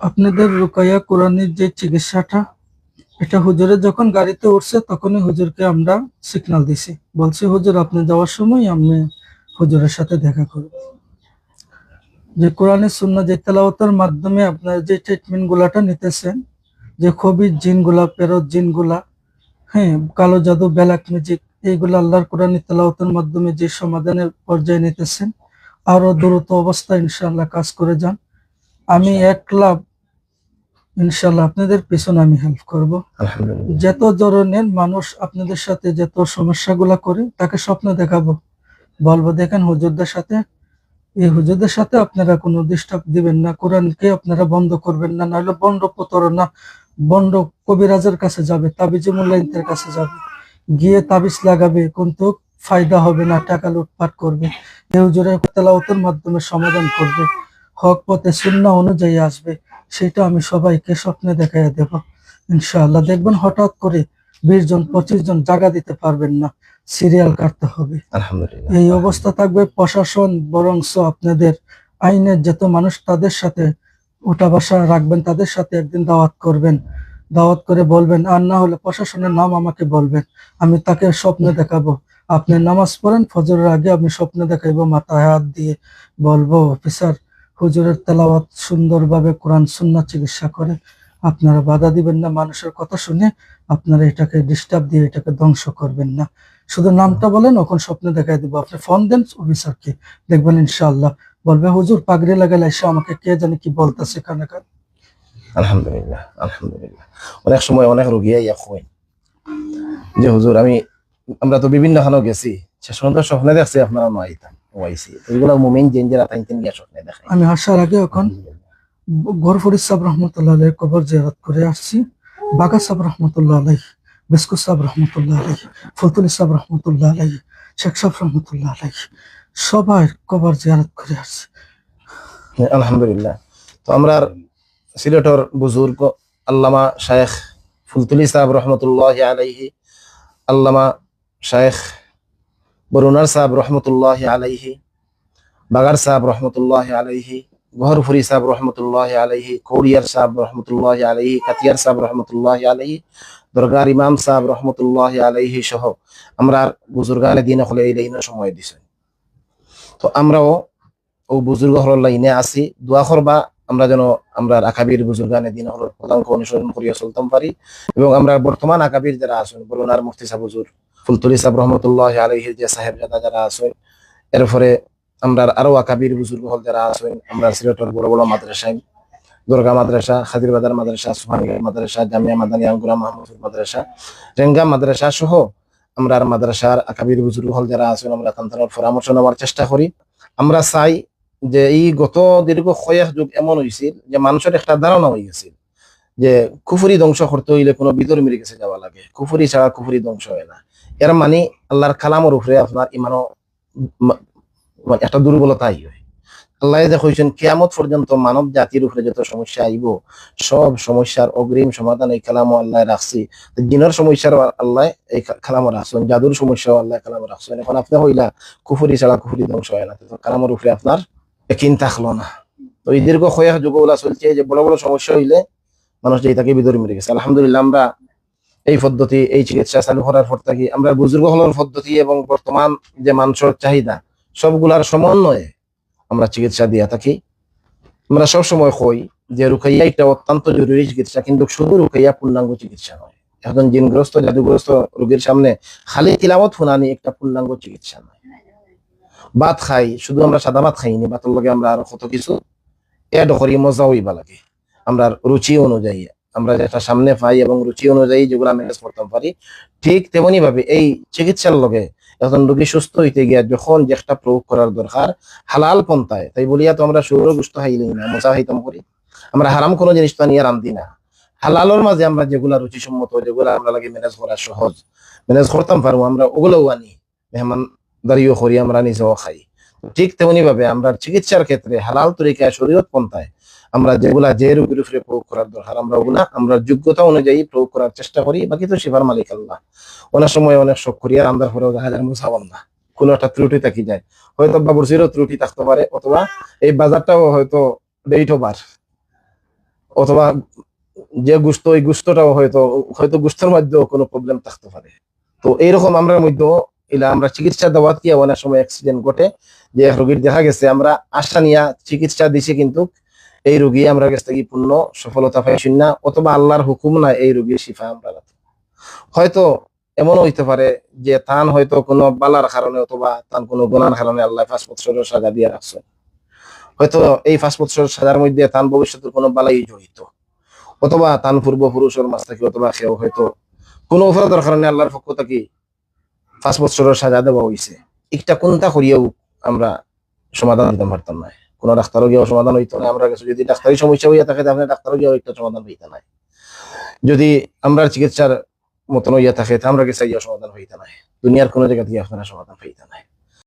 আপনাদের রুকাইয়া কোরআনের যে চিকিৎসাটা, এটা হুজুরের যখন গাড়িতে উঠছে তখনই হুজুরকে আমরা সিগন্যাল দিছি, বলছি হুজুর আপনি যাওয়ার সময় আমি হুজুরের সাথে দেখা করব। যে কোরআনের সুন্নাহ যে তেলাওয়াতের মাধ্যমে আপনার যে ট্রিটমেন্ট গুলাটা নিতেছেন, যে খবির জিন গুলা, পেরত জিন গুলা, হ্যাঁ, কালো জাদু, ব্ল্যাক ম্যাজিক, এইগুলো আল্লাহর কোরআনের তেলাওয়াতের মাধ্যমে যে সমাধানের পর্যায়ে নিতেছেন, আরো দ্রুত অবস্থায় ইনশাআল্লাহ কাজ করে যান। আমি একলা ইনশাআল্লাহ আপনাদের পেছনে আমি হেল্প করব। আলহামদুলিল্লাহ। যত ধরনের মানুষ আপনাদের সাথে যত সমস্যাগুলা করে তাকে স্বপ্ন দেখাবো, বলবো দেখেন হুজুরদের সাথে, এই হুজুরদের সাথে আপনারা কোনো ডিস্টার্ব দিবেন না, কোরআনকে আপনারা বন্ধ করবেন না, নাহলে বন্ড প্রতারণা, বন্ড কবিরাজের কাছে যাবে, তাবিজ মুল্লাইনদের কাছে যাবে, গিয়ে তাবিজ লাগাবে, কিন্তু ফায়দা হবে না, টাকা লুটপাট করবে। এই হুজুরের তেলাওয়াতের মাধ্যমে সমাধান করবে, হক পথে সুন্নাহ অনুযায়ী আসবে, সেটা আমি সবাইকে স্বপ্নে দেখাইয়া দেব ইনশাআল্লাহ। দেখবেন হঠাৎ করে 20 জন 25 জন জায়গা দিতে পারবেন না, সিরিয়াল কাটতে হবে। আলহামদুলিল্লাহ। এই অবস্থা থাকবে, প্রশাসন বরংস আপনাদের আইনের যত মানুষ তাদের সাথে উঠা বসা রাখবেন, তাদের সাথে একদিন দাওয়াত করবেন, দাওয়াত করে বলবেন, আর না হলে প্রশাসনের নাম আমাকে বলবেন, আমি তাকে স্বপ্নে দেখাবো। আপনি নামাজ পড়েন, ফজরের আগে আমি স্বপ্নে দেখাইবো, মাথায় হাত দিয়ে বলবো, অফিসার হুজুরের তেলাওয়াত সুন্দরভাবে কোরআন সুন্নাহ চিকিৎসা করে, আপনারা বাধা দিবেন না, মানুষের কথা শুনে আপনারা এটাকে ডিস্টার্ব দিয়ে এটাকে ধ্বংস করবেন না। শুধু নামটা বলেন, ওখন স্বপ্নে দেখাই দিব, আপনি ফোন দেন অফিসারকে, দেখবেন ইনশাআল্লাহ বলবে হুজুর পাগড়ি লাগালে এসে আমাকে কে জানি কি বলতেছে কানে কানে। আলহামদুলিল্লাহ। আলহামদুলিল্লাহ। অনেক সময় অনেক রোগী ইয়া কয় যে হুজুর আমরা তো বিভিন্ন খানো গেছি, শেষ পর্যন্ত স্বপ্নে দেখছি আপনারা নয়তাম ওয়াইছি, এগুলো মুমিন জেনজেরা তাইতেন গিয়া স্বপ্নে দেখায়। আমি আসার আগে এখন গরফুরি সাহেব রহমতুল্লাহ আলাইহি কবর জিয়ারত করে আসছি, বাগা সাহেব রহমতুল্লাহ আলাইহি, বিস্কুট সাহেব রহমতুল্লাহ আলাইহি, ফুলতুলি সাহেব রহমতুল্লাহ আলাইহি, শেখ সাহেব রহমতুল্লাহ আলাইহি, সবার কবর জিয়ারত করে আসছি। আলহামদুলিল্লাহ। তো আমরা সিলেটর বুজুর্গ আল্লামা শায়েখ ফুলতুলি সাহেব রহমতুল্লাহ আলাইহি, আল্লামা শায়েখ বরুনার সাহেব রহমতুল্লাহ আলাইহি, বাগার সাহেব রহমতুল্লাহ আলাইহি, গহরফুরি সাহেব রহমতুল্লাহ আলাইহি, কৌরিয়ার সাহেব রহমতুল্লাহ আলাইহি, কাতিয়ার সাহেব রহমতুল্লাহ আলাইহি, দরগার ইমাম সাহেব রহমতুল্লাহ আলাইহি সহ আমরা বুজুর্গানে দিন হলে এই লাইনে সময় দিছে। তো আমরাও ও বুজুর্গ হল লাইনে আছি, দোয়া করবা আমরা যেন আমরা আকাবির বুজুর্গানে দিন হল পদাঙ্ক অনুসরণ করিয়া চলতাম পারি, এবং আমরা বর্তমান আকাবির যারা আছেন, বরুণার মুফতি সাহেব হুজুর ফুলতুলি সাহেব রহমতুল্লাহ আলাইহির যে সাহেবজাদা যারা আছেন, এরপরে আমরা আরো আকাবির বুজুর্গ হল যারা আছেন, আমরা সিলেটের বড় বড় মাদ্রাসায়, দরগা মাদ্রাসা, খাদির বাজার মাদ্রাসা, সুবহানিয়া মাদ্রাসা, জামিয়া মাদানী আঙ্গুরা মাহমুদুর মাদ্রাসা, রেঙ্গা মাদ্রাসা সহ আমরা মাদ্রাসার আকাবির বুজুর্গ হল যারা আছেন, আমরা তাদের পরামর্শ নেওয়ার চেষ্টা করি। আমরা চাই যে এই গত দীর্ঘ কয়েক যুগ এমন হয়েছিল যে মানুষের একটা ধারণা হয়ে গেছিল যে কুফুরি ধ্বংস করতে হইলে কোনো বিদর মিলে গেছে যাওয়া লাগে, কুফুরি ছাড়া কুফুরি ধ্বংস হয় না। এর মানে আল্লাহর কালামের উপরে আপনার ইমানও একটা দুর্বলতাই হয়। আল্লাহ দেখছেন কিয়ামত পর্যন্ত মানব জাতির উপরে যত সমস্যা আইব, সব সমস্যার অগ্রিম সমাধান এই কালামও আল্লাহ রাখছি। জিনের সমস্যার আল্লাহ এই কালামও রাখছেন, জাদুর সমস্যাও আল্লাহ কালামও রাখছেন। এখন আপনি হইলা কুফুরি ছাড়া কুফুরি ধ্বংস হয় না, তো কালামের উপরে আপনার একিন থাকলো না। তো এই দীর্ঘ কয়েক যুগগুলা চলছে যে বড় বড় সমস্যা হইলে মানুষ যে তাকে বিদরি মেরে গেছে। আলহামদুলিল্লাহ আমরা এই পদ্ধতি, এই চিকিৎসা চালু করার পর থাকি আমরা বুজুর্গ হলের পদ্ধতি এবং বর্তমান যে মানুষের চাহিদা সবগুলার সমন্বয়ে আমরা চিকিৎসা দিয়ে থাকি। আমরা সবসময় কই যে রুকাইয়া এটা অত্যন্ত জরুরি চিকিৎসা, কিন্তু শুধু রুকাইয়া পূর্ণাঙ্গ চিকিৎসা নয়। এখন জিনগ্রস্ত জাদুগ্রস্ত রোগীর সামনে খালি তিলাওয়াত শুনানি একটা পূর্ণাঙ্গ চিকিৎসা নয়। ভাত খাই, শুধু আমরা সাদা ভাত খাইনি, ভাতের লগে আমরা আরো কত কিছু এড করি, মজা হইবা লাগে। আমরা রুচি অনুযায়ী আমরা যেটা সামনে পাই এবং রুচি অনুযায়ী যেগুলো ম্যানেজ করতে পারি, ঠিক তেমনি ভাবে এই চিকিৎসার লগে এখন রোগী সুস্থ হইতে গিয়া যখন যেটা প্রয়োগ করার দরকার হালাল পন্থায়, তাই বলিয়া তো আমরা সৌর গুস্ত খাইলেই না, মজা খাইতাম করি, আমরা হারাম কোনো জিনিস তো নিয়ে রান্ধি না। হালালের মাঝে আমরা যেগুলা রুচিসম্মত, যেগুলা আমরা লাগে ম্যানেজ করা সহজ, ম্যানেজ করতাম পারবো, আমরা ওগুলোও আনি, মেহমান দাঁড়িয়েও করি, আমরা নিজেও খাই। ঠিক তেমনি ভাবে আমরা চিকিৎসার ক্ষেত্রে হালাল তরিকায় শরীয়ত পন্থায় আমরা যেগুলা যে রোগীর উপরে প্রয়োগ করার দরকার আমরা ওগুলা আমরা যোগ্যতা অনুযায়ী প্রয়োগ করার চেষ্টা করি। বাকি তো শিফার মালিক আল্লাহ। অনেক সময় অনেক শখ করি আর আন্দার পরেও দেখা যায় মুসাবান না, কোনো একটা ত্রুটি থাকি যায়, হয়তো বাবুরচিরও ত্রুটি থাকতে পারে, অথবা এই বাজারটাও হয়তো ডেট ওভার, অথবা যে গুস্ত ওই গুস্তটাও হয়তো হয়তো গুস্তর মধ্যেও কোনো প্রবলেম থাকতে পারে। তো এইরকম আমরা মধ্যে এলা আমরা চিকিৎসা দেওয়ার কি অনেক সময় অ্যাক্সিডেন্ট ঘটে, যে এক রোগীর দেখা গেছে আমরা আশা নিয়া চিকিৎসা দিছি কিন্তু এই রোগী আমরা কাছ থেকে পূর্ণ সফলতা পাইছি না, অথবা আল্লাহর হুকুম না এই রোগীর শিফা আমরা না। হয়তো এমনও হইতে পারে যে তান হয়তো কোনো বালার কারণে অথবা তান কোনো গুনার কারণে আল্লাহ 5 বছরের সাজা দিয়ে রাখছে। হয়তো এই 5 বছরের সাজার মধ্যে তান ভবিষ্যতের কোনো বালাই জড়িত, অথবা তান পূর্বপুরুষের মাছ থেকে অথবা কেউ হয়তো কোনো অপরাধের কারণে আল্লাহর পক্ষ থেকে 5 বছরের সাজা দেওয়া হয়েছে। একটা কোনটা করিয়াও আমরা সমাধান দিতে পারতাম না, কোনো ডাক্তারও গিয়েও সমাধান হইতো না। আমরা কাছে যদি ডাক্তারি সমস্যা হইয়া থাকে তাহলে ডাক্তারও গিয়েও একটা সমাধান হইতে নাই, যদি আমরা চিকিৎসার মতন হইয়া থাকে তা আমরা কাছে গিয়ে সমাধান হইতে নাই, দুনিয়ার কোনো জায়গা থেকে আপনারা সমাধান হইতে নাই।